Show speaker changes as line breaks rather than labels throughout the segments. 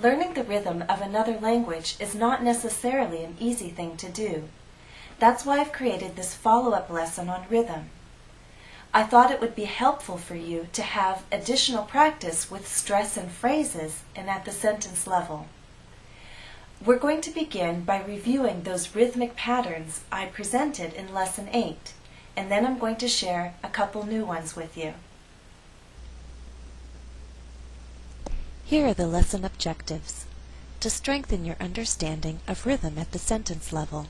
Learning the rhythm of another language is not necessarily an easy thing to do. That's why I've created this follow-up lesson on rhythm. I thought it would be helpful for you to have additional practice with stress and phrases and at the sentence level. We're going to begin by reviewing those rhythmic patterns I presented in Lesson 8, and then I'm going to share a couple new ones with you.
Here are the lesson objectives: to strengthen your understanding of rhythm at the sentence level,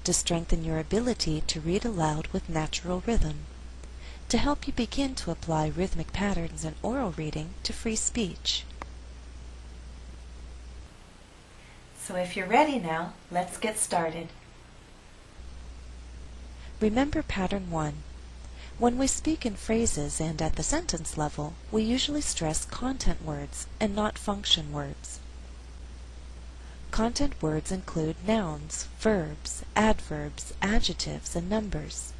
to strengthen your ability to read aloud with natural rhythm, to help you begin to apply rhythmic patterns in oral reading to free speech.
So if you're ready now, let's get started.
Remember pattern 1. When we speak in phrases and at the sentence level, we usually stress content words and not function words. Content words include nouns, verbs, adverbs, adjectives, and numbers.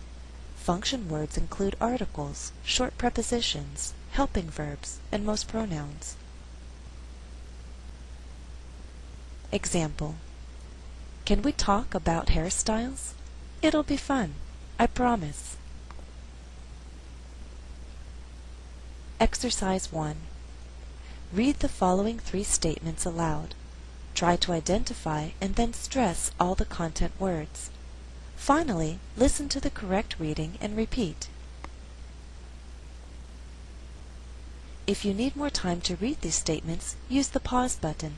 Function words include articles, short prepositions, helping verbs, and most pronouns. Example: can we talk about hairstyles? It'll be fun, I promise. Exercise 1. Read the following 3 statements aloud. Try to identify and then stress all the content words. Finally, listen to the correct reading and repeat. If you need more time to read these statements, use the pause button.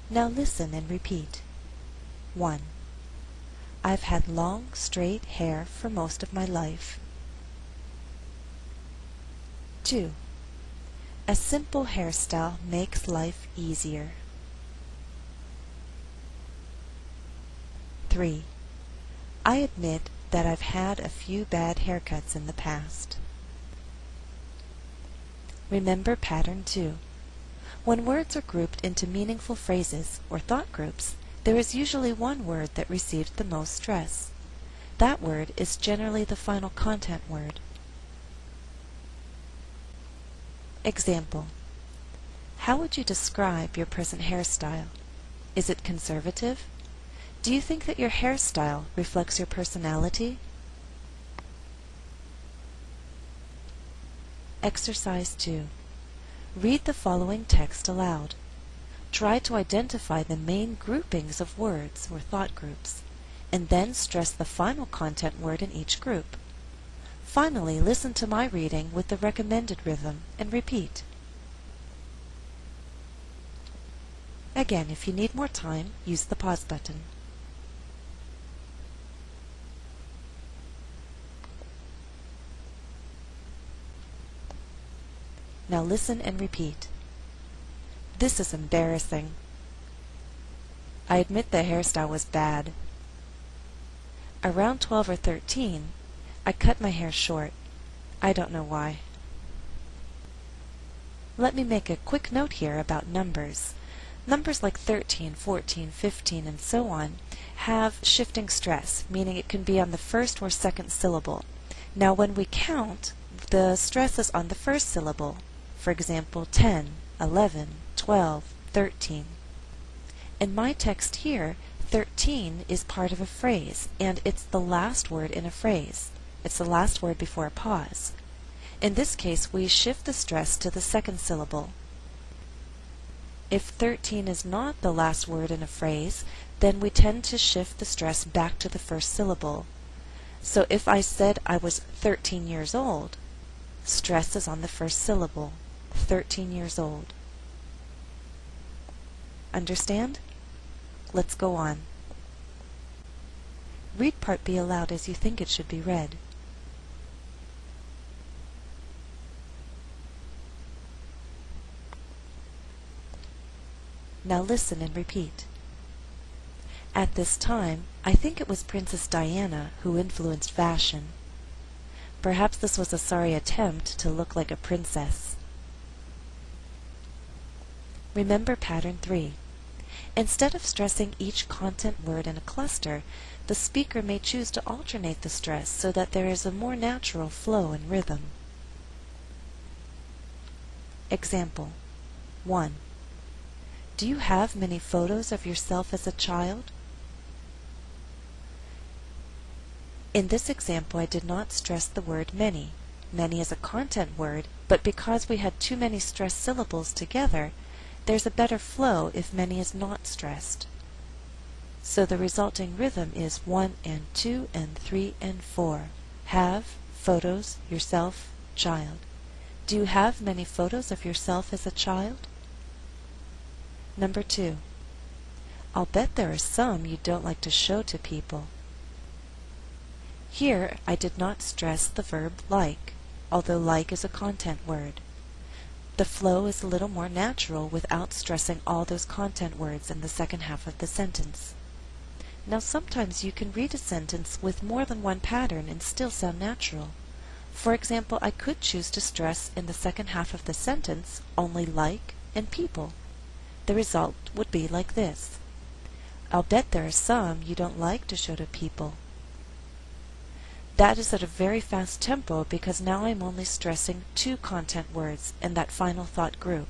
Now listen and repeat. 1. I've had long, straight hair for most of my life. 2. A simple hairstyle makes life easier. 3. I admit that I've had a few bad haircuts in the past. Remember pattern 2. When words are grouped into meaningful phrases or thought groups, there is usually one word that receives the most stress. That word is generally the final content word. Example: how would you describe your present hairstyle? Is it conservative? Do you think that your hairstyle reflects your personality? Exercise 2. Read the following text aloud. Try to identify the main groupings of words or thought groups, and then stress the final content word in each group. Finally, listen to my reading with the recommended rhythm and repeat. Again, if you need more time, use the pause button. Now listen and repeat. This is embarrassing. I admit the hairstyle was bad. Around 12 or 13, I cut my hair short. I don't know why. Let me make a quick note here about numbers. Numbers like 13, 14, 15, and so on have shifting stress, meaning it can be on the first or second syllable. Now when we count, the stress is on the first syllable. For example, 10, 11, 12, 13. In my text here, 13 is part of a phrase, and it's the last word in a phrase. It's the last word before a pause. In this case, we shift the stress to the second syllable. If 13 is not the last word in a phrase, then we tend to shift the stress back to the first syllable. So if I said I was 13 years old, stress is on the first syllable. 13 years old. Understand? Let's go on. Read Part B aloud as you think it should be read. Now listen and repeat. At this time, I think it was Princess Diana who influenced fashion. Perhaps this was a sorry attempt to look like a princess. Remember pattern 3. Instead of stressing each content word in a cluster, the speaker may choose to alternate the stress so that there is a more natural flow and rhythm. Example 1. Do you have many photos of yourself as a child? In this example, I did not stress the word many. Many is a content word, but because we had too many stressed syllables together, there's a better flow if many is not stressed. So the resulting rhythm is 1 and 2 and 3 and 4. Have, photos, yourself, child. Do you have many photos of yourself as a child? Number 2. I'll bet there are some you don't like to show to people. Here I did not stress the verb like, although like is a content word. The flow is a little more natural without stressing all those content words in the second half of the sentence. Now sometimes you can read a sentence with more than one pattern and still sound natural. For example, I could choose to stress in the second half of the sentence only like and people. The result would be like this. I'll bet there are some you don't like to show to people. That is at a very fast tempo because now I'm only stressing 2 content words in that final thought group.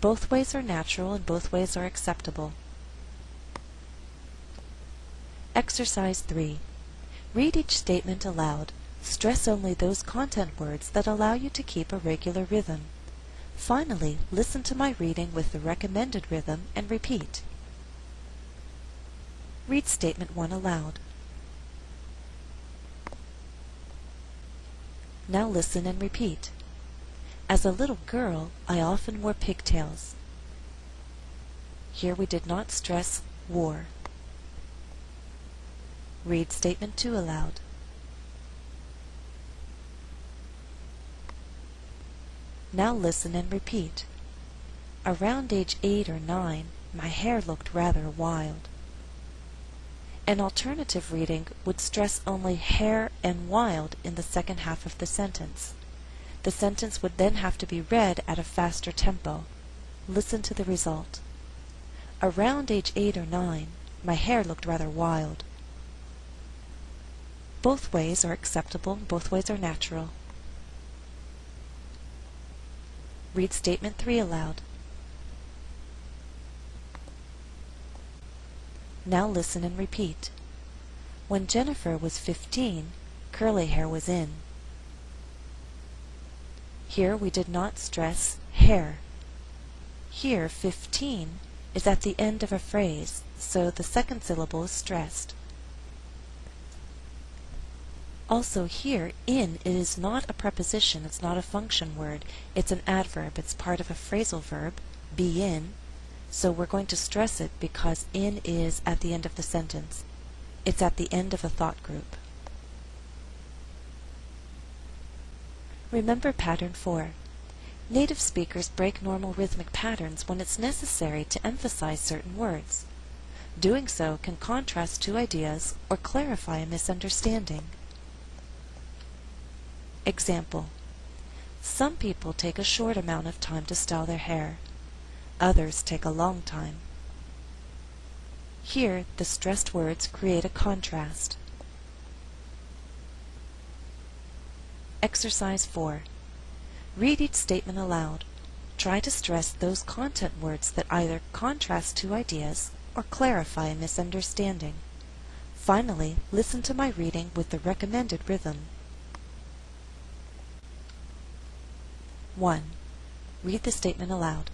Both ways are natural and both ways are acceptable. Exercise 3. Read each statement aloud. Stress only those content words that allow you to keep a regular rhythm. Finally, listen to my reading with the recommended rhythm and repeat. Read statement 1 aloud. Now listen and repeat. As a little girl, I often wore pigtails. Here we did not stress wore. Read statement 2 aloud. Now listen and repeat. Around age 8 or 9, my hair looked rather wild. An alternative reading would stress only hair and wild in the second half of the sentence. The sentence would then have to be read at a faster tempo. Listen to the result. Around age 8 or 9, my hair looked rather wild. Both ways are acceptable, both ways are natural. Read statement 3 aloud. Now listen and repeat. When Jennifer was 15, curly hair was in. Here we did not stress hair. Here 15 is at the end of a phrase, so the second syllable is stressed. Also here, in is not a preposition, it's not a function word, it's an adverb, it's part of a phrasal verb, be in, so we're going to stress it because in is at the end of the sentence. It's at the end of a thought group. Remember pattern 4. Native speakers break normal rhythmic patterns when it's necessary to emphasize certain words. Doing so can contrast 2 ideas or clarify a misunderstanding. Example. Some people take a short amount of time to style their hair. Others take a long time. Here, the stressed words create a contrast. Exercise 4. Read each statement aloud. Try to stress those content words that either contrast 2 ideas or clarify a misunderstanding. Finally, listen to my reading with the recommended rhythm. 1. Read the statement aloud.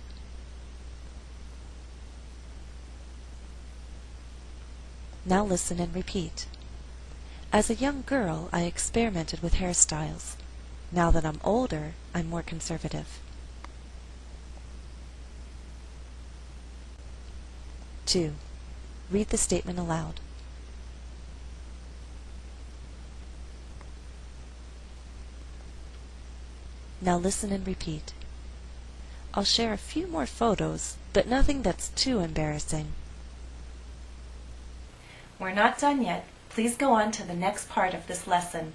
Now listen and repeat. As a young girl, I experimented with hairstyles. Now that I'm older, I'm more conservative. 2. Read the statement aloud. Now listen and repeat. I'll share a few more photos, but nothing that's too embarrassing.
We're not done yet. Please go on to the next part of this lesson.